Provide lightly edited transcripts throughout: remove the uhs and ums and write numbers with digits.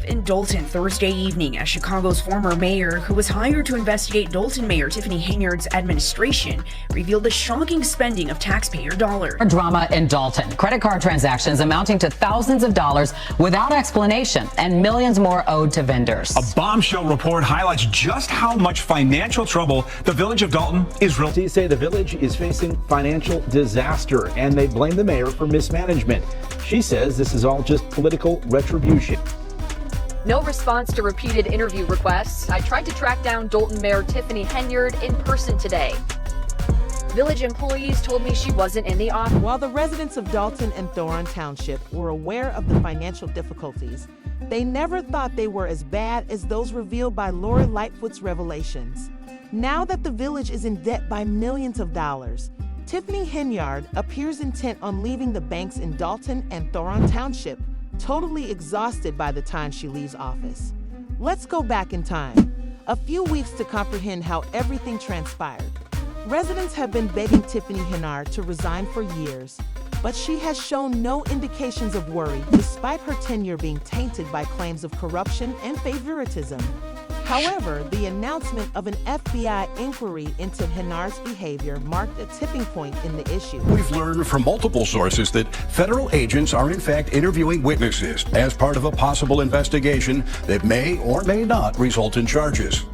in Dalton Thursday evening as Chicago's former mayor, who was hired to investigate Dalton Mayor Tiffany Henyard's administration, revealed the shocking spending of taxpayer dollars. Drama in Dalton. Credit card transactions amounting to thousands of dollars without explanation and millions more owed to vendors. A bombshell report highlights just how much financial trouble the village of Dalton is really. They say the village is facing financial disaster and they blame the mayor for mismanagement. She says this is all just political retribution. No response to repeated interview requests. I tried to track down Dalton Mayor Tiffany Henyard in person today. Village employees told me she wasn't in the office. While the residents of Dalton and Thoron Township were aware of the financial difficulties, they never thought they were as bad as those revealed by Lori Lightfoot's revelations. Now that the village is in debt by millions of dollars, Tiffany Henyard appears intent on leaving the banks in Dalton and Thoron Township, totally exhausted by the time she leaves office. Let's go back in time, a few weeks to comprehend how everything transpired. Residents have been begging Tiffany Henyard to resign for years, but she has shown no indications of worry despite her tenure being tainted by claims of corruption and favoritism. However, the announcement of an FBI inquiry into Henyard's behavior marked a tipping point in the issue. We've learned from multiple sources that federal agents are in fact interviewing witnesses as part of a possible investigation that may or may not result in charges.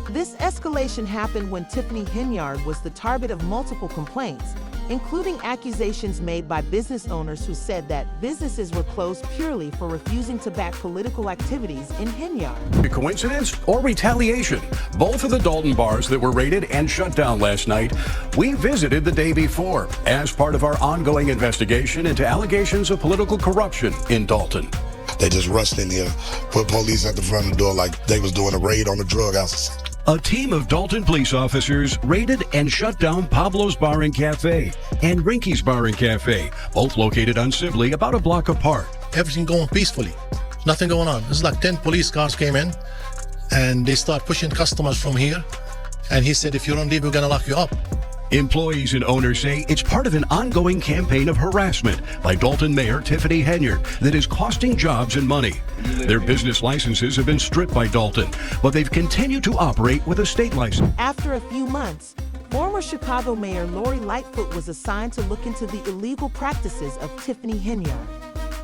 This escalation happened when Tiffany Henyard was the target of multiple complaints, including accusations made by business owners who said that businesses were closed purely for refusing to back political activities in Henyard. A coincidence or retaliation? Both of the Dalton bars that were raided and shut down last night, we visited the day before as part of our ongoing investigation into allegations of political corruption in Dalton. They just rushed in here, put police at the front of the door like they was doing a raid on the drug house. A team of Dalton police officers raided and shut down Pablo's Bar and Cafe and Rinky's Bar and Cafe, both located on Sibley, about a block apart. Everything going peacefully, nothing going on. It's like 10 police cars came in and they start pushing customers from here. And he said, if you don't leave, we're gonna lock you up. Employees and owners say it's part of an ongoing campaign of harassment by Dalton Mayor Tiffany Henyard that is costing jobs and money. Their business licenses have been stripped by Dalton, but they've continued to operate with a state license. After a few months, former Chicago Mayor Lori Lightfoot was assigned to look into the illegal practices of Tiffany Henyard.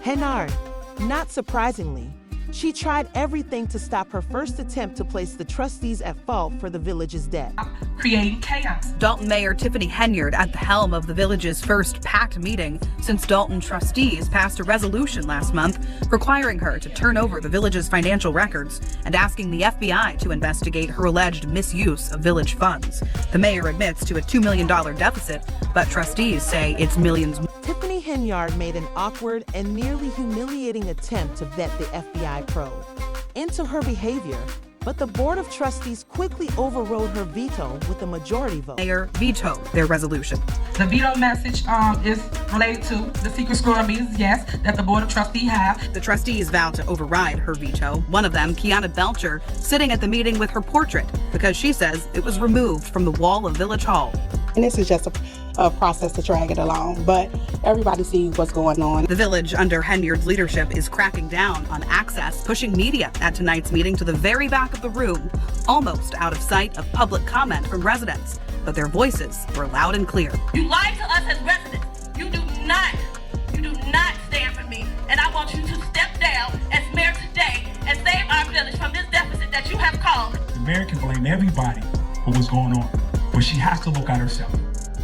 Henyard, not surprisingly, she tried everything to stop her first attempt to place the trustees at fault for the village's debt. Creating chaos. Dalton Mayor Tiffany Henyard at the helm of the village's first packed meeting since Dalton trustees passed a resolution last month requiring her to turn over the village's financial records and asking the FBI to investigate her alleged misuse of village funds. The mayor admits to a $2 million deficit, but trustees say it's millions. Tiffany Henyard made an awkward and nearly humiliating attempt to vet the FBI probe into her behavior, but the Board of Trustees quickly overrode her veto with a majority vote. Mayor vetoed their resolution. The veto message is related to the secret squirrel meetings, yes, that the Board of Trustees have. The trustees vowed to override her veto. One of them, Kiana Belcher, sitting at the meeting with her portrait because she says it was removed from the wall of Village Hall. And this is just a process to drag it along, but everybody sees what's going on. The village, under Henyard's leadership, is cracking down on access, pushing media at tonight's meeting to the very back of the room, almost out of sight of public comment from residents. But their voices were loud and clear. You lied to us as residents. You do not stand for me. And I want you to step down as mayor today and save our village from this deficit that you have caused. The mayor can blame everybody for what's going on, but she has to look at herself.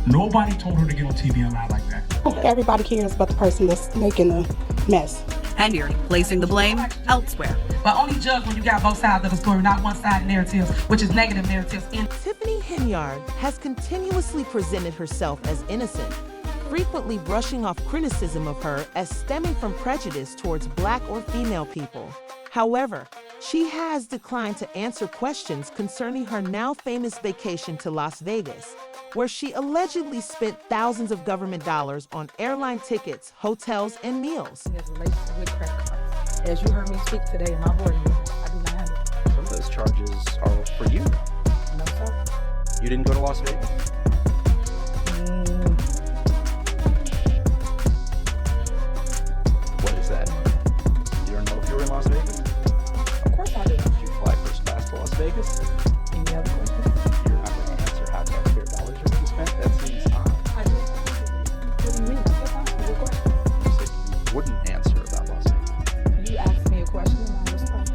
Nobody told her to get on TV and lie like that. Everybody cares about the person that's making a mess. Henyard placing the blame elsewhere. But only judge when you got both sides of the story, not one-sided narratives, which is negative narratives. Tiffany Henyard has continuously presented herself as innocent, frequently brushing off criticism of her as stemming from prejudice towards Black or female people. However, she has declined to answer questions concerning her now famous vacation to Las Vegas, where she allegedly spent thousands of government dollars on airline tickets, hotels, and meals. As relates to with credit cards. As you heard me speak today in my board meeting, I do not have it. Some of those charges are for you. No, sir. You didn't go to Las Vegas? What is that? You don't know if you were in Las Vegas? Of course I do. Did you fly first class to Las Vegas? Any other questions? You're not going to answer how taxpayer dollars are being spent? That seems odd. I do. What do you mean? That's not a question. You said you wouldn't answer about Las Vegas. You asked me a question and I responded.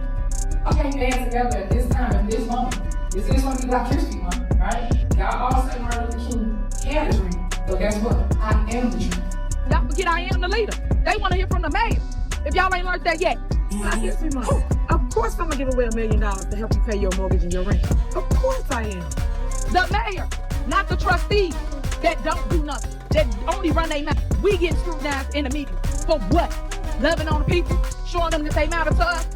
I can't dance together at this time, at this moment. This is when we Black History Month, right? Y'all all say Martin Luther King had a dream. So guess what? I am the dream. Y'all forget I am the leader. They want to hear from the mayor. If y'all ain't learned that yet. Black History Month. Of course I'm gonna give away $1 million to help you pay your mortgage and your rent. Of course I am. The mayor, not the trustees that don't do nothing, that only run their mouth. We get scrutinized in the media. For what? Loving on the people, showing them that they matter to us.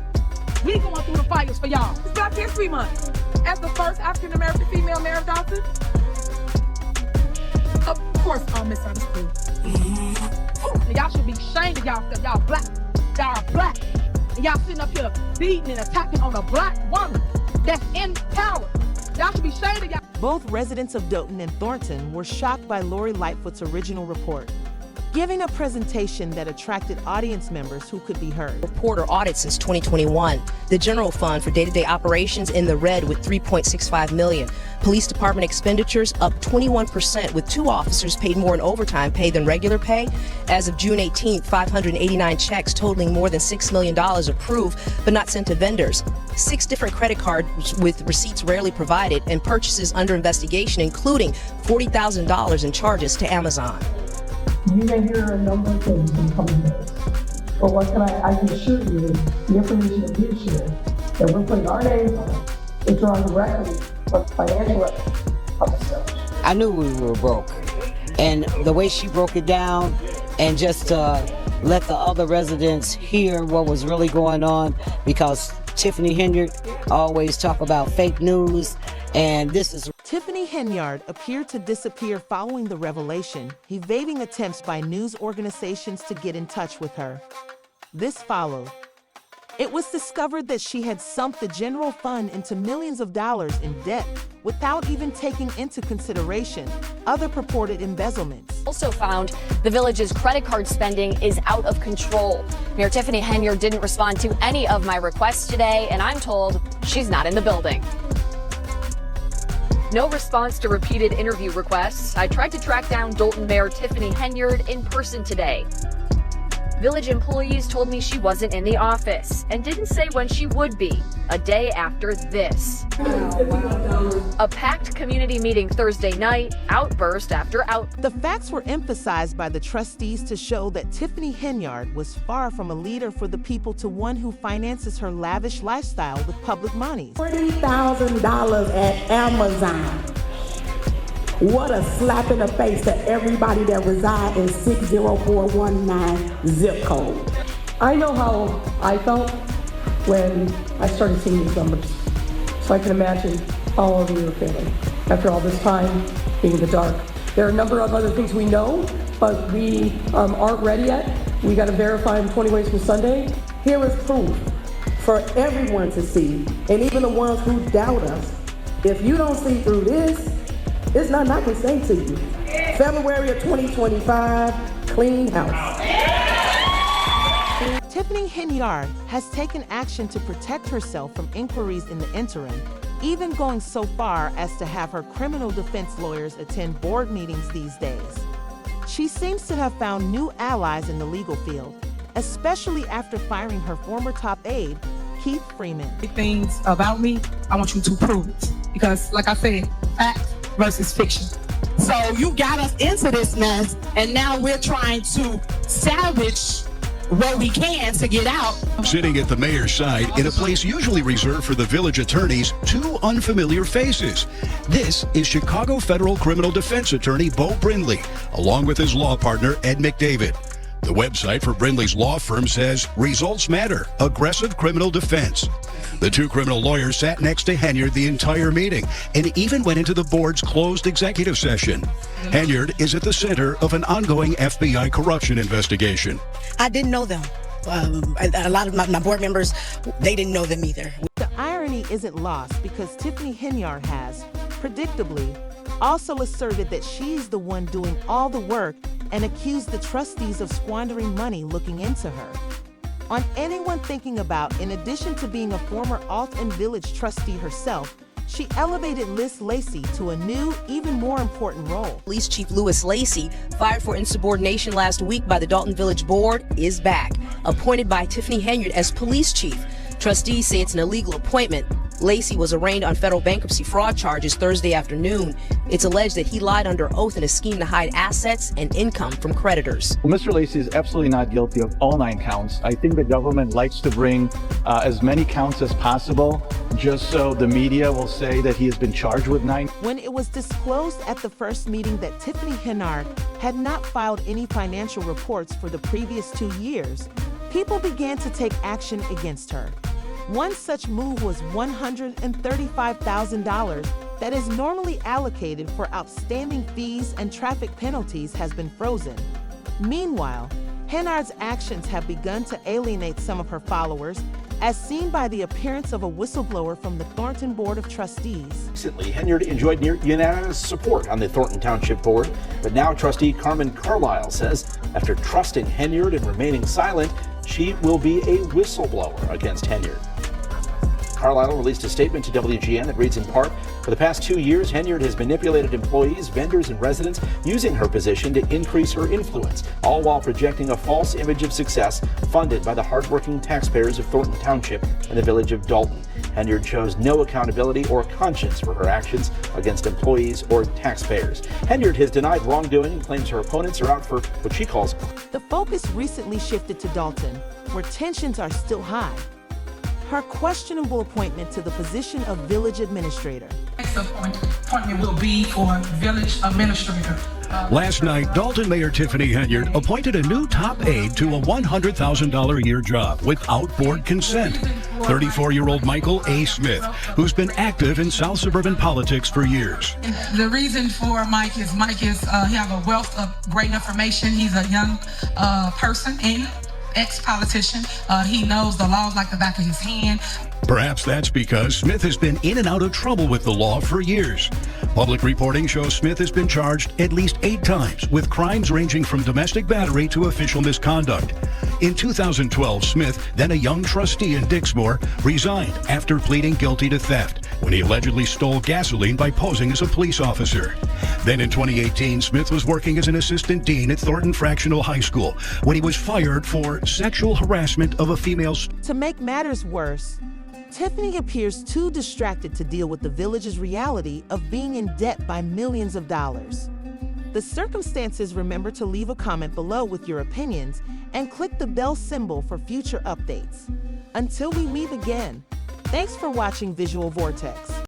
We going through the fires for y'all. It's Black History Month. As the first African-American female mayor of Dawson, of course I'm misunderstood. Y'all should be ashamed of y'all. Y'all black. Y'all are black. And y'all sitting up here beating and attacking on a black woman that's in power. Y'all should be ashamed of y'all. Both residents of Dothan and Thornton were shocked by Lori Lightfoot's original report, giving a presentation that attracted audience members who could be heard. Reporter Audit since 2021. The general fund for day-to-day operations in the red with $3.65 million. Police department expenditures up 21%, with 2 officers paid more in overtime pay than regular pay. As of June 18th, 589 checks totaling more than $6 million approved but not sent to vendors. 6 different credit cards with receipts rarely provided, and purchases under investigation, including $40,000 in charges to Amazon. You may hear a number of things in the coming days, but what I can assure you is the information that we've shared, that we're putting our names on it, it's on the record of financial records of the search. I knew we were broke, and the way she broke it down and just let the other residents hear what was really going on, because Tiffany Henyard always talk about fake news, and this is... Tiffany Henyard appeared to disappear following the revelation, evading attempts by news organizations to get in touch with her. This followed. It was discovered that she had sunk the general fund into millions of dollars in debt without even taking into consideration other purported embezzlements. Also found the village's credit card spending is out of control. Mayor Tiffany Henyard didn't respond to any of my requests today, and I'm told she's not in the building. No response to repeated interview requests. I tried to track down Dothan Mayor Tiffany Henyard in person today. Village employees told me she wasn't in the office and didn't say when she would be, a day after this. A packed community meeting Thursday night, outburst after The facts were emphasized by the trustees to show that Tiffany Henyard was far from a leader for the people to one who finances her lavish lifestyle with public monies. $40,000 at Amazon. What a slap in the face to everybody that reside in 60419 zip code. I know how I felt when I started seeing these numbers. So I can imagine how all of you are feeling after all this time being in the dark. There are a number of other things we know, but we aren't ready yet. We got to verify in 20 ways from Sunday. Here is proof for everyone to see, and even the ones who doubt us. If you don't see through this, it's nothing I can say to you. February of 2025, clean house. Tiffany Henyard has taken action to protect herself from inquiries in the interim, even going so far as to have her criminal defense lawyers attend board meetings these days. She seems to have found new allies in the legal field, especially after firing her former top aide, Keith Freeman. Things about me, I want you to prove it. Because, like I said, fact versus fiction. So you got us into this mess, and now we're trying to salvage what we can to get out. Sitting at the mayor's side in a place usually reserved for the village attorneys, 2 unfamiliar faces. This is Chicago Federal Criminal Defense Attorney Bo Brindley, along with his law partner Ed McDavid. The website for Brindley's law firm says results matter, aggressive criminal defense. The two criminal lawyers sat next to Henyard the entire meeting and even went into the board's closed executive session. Henyard is at the center of an ongoing FBI corruption investigation. I didn't know them. A lot of my board members, they didn't know them either. The irony isn't lost because Tiffany Henyard has, predictably, also asserted that she's the one doing all the work and accused the trustees of squandering money looking into her. On anyone thinking about, in addition to being a former Alton Village trustee herself, she elevated Liz Lacey to a new, even more important role. Police Chief Louis Lacey, fired for insubordination last week by the Dalton Village Board, is back, appointed by Tiffany Henyard as police chief. Trustees say it's an illegal appointment. Lacey was arraigned on federal bankruptcy fraud charges Thursday afternoon. It's alleged that he lied under oath in a scheme to hide assets and income from creditors. Well, Mr. Lacey is absolutely not guilty of all 9 counts. I think the government likes to bring as many counts as possible, just so the media will say that he has been charged with 9. When it was disclosed at the first meeting that Tiffany Henyard had not filed any financial reports for the previous 2 years, people began to take action against her. One such move was $135,000 that is normally allocated for outstanding fees and traffic penalties has been frozen. Meanwhile, Henyard's actions have begun to alienate some of her followers, as seen by the appearance of a whistleblower from the Thornton Board of Trustees. Recently, Henyard enjoyed near unanimous support on the Thornton Township Board, but now trustee Carmen Carlisle says after trusting Henyard and remaining silent, she will be a whistleblower against Henyard. Carlisle released a statement to WGN that reads in part, for the past 2 years, Henyard has manipulated employees, vendors, and residents using her position to increase her influence, all while projecting a false image of success funded by the hardworking taxpayers of Thornton Township and the village of Dalton. Henyard shows no accountability or conscience for her actions against employees or taxpayers. Henyard has denied wrongdoing and claims her opponents are out for what she calls. The focus recently shifted to Dalton, where tensions are still high. Her questionable appointment to the position of village administrator. Next appointment will be for village administrator. Last night, Dalton Mayor Tiffany Henyard appointed a new top aide to a $100,000 a year job without board consent. 34-year-old Michael A. Smith, who's been active in South suburban politics for years. The reason for Mike is he has a wealth of great information. He's a young person and ex-politician. He knows the laws like the back of his hand. Perhaps that's because Smith has been in and out of trouble with the law for years. Public reporting shows Smith has been charged at least 8 times with crimes ranging from domestic battery to official misconduct. In 2012, Smith, then a young trustee in Dixmoor, resigned after pleading guilty to theft when he allegedly stole gasoline by posing as a police officer. Then in 2018, Smith was working as an assistant dean at Thornton Fractional High School when he was fired for sexual harassment of a female. To make matters worse, Tiffany appears too distracted to deal with the village's reality of being in debt by millions of dollars. The circumstances, remember to leave a comment below with your opinions and click the bell symbol for future updates. Until we meet again, thanks for watching Visual Vortex.